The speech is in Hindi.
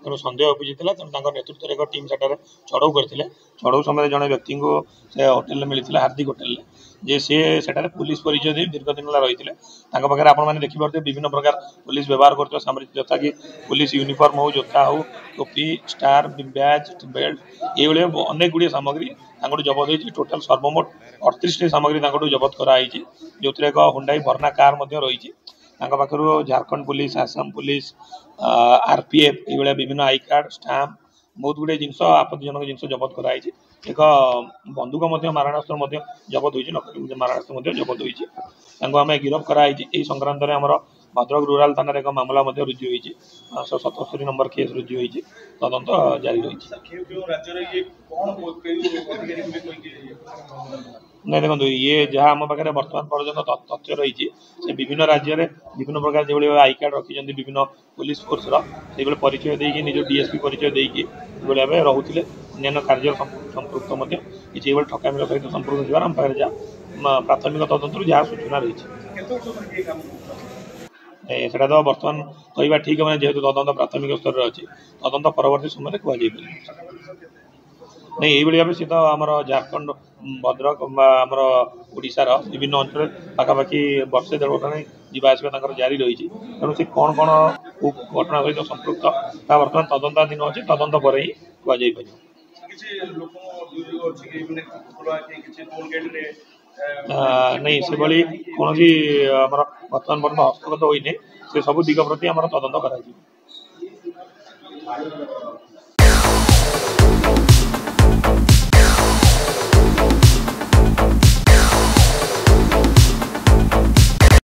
तेणु सन्देह उपजिता तेणु नेतृत्व एक टीम सेठार चढ़ऊ करते चढ़ऊ समय जड़े व्यक्ति को से होटेल मिलता हार्दिक होटेल जे सी सेठार पुलिस परिचय दे दीर्घ दिन रही पाखे आपने देखिपे विभिन्न प्रकार पुलिस व्यवहार कर सामरिक जता कि पुलिस यूनिफॉर्म हो जोता हो टोपी स्टार बैज बेल्ट ये अनेक गुड़िया सामग्री जबत होती टोटाल सर्वमोट 38 सामग्री जबत कराई जो एक हुंडाई वर्ना कार रही पाखर Jharkhand police Assam police RPF ये विभिन्न आई कार्ड स्टाम्प बहुत गुड़े जिनस आपत्तिजनक जिनस जबत कराई एक बंदूक मारणास्त्र जबत होती मारणास्त्र जबत होती आम गिरफ्त कराई संक्रांत में आमर भद्रक रूराल थाना एक मामला रुजु होती 577 नंबर केस रुजु होती तदंत जारी रही नहीं देखो ये जहाँ आम पाखे बर्तमान पर्यटन तथ्य रही से विभिन्न राज्य में विभिन्न प्रकार जो आई कार्ड रखी विभिन्न पुलिस फोर्स रो परिचय देकी निज डीएसपी परिचय देकी भाव रोते अन्य कार्य संपृक्त किसी ठकामी सहित संपृक्त आम पाखे जहाँ प्राथमिक तदंतर जहाँ सूचना रही सेटा तो बर्तमान कहवा ठीक मैंने जेहेतु तदंत प्राथमिक स्तर में अच्छी तदंत परवर्ती समय कह नहीं ये भाव सी तो आम झारखंड भद्रक आमर ओडार विभिन्न अंचल पाखापाखि वर्षे 1.5 वर्ष जावास जारी रही तेणु से कौन कौन घटना सहित संपृक्त बर्तमान तदंताधीन अच्छी तदंत पर ही कहुपर नहीं से भाई कौन आम बर्तमान पर्यटन हस्तगत होने से सब दिग प्रति आम तदंत कर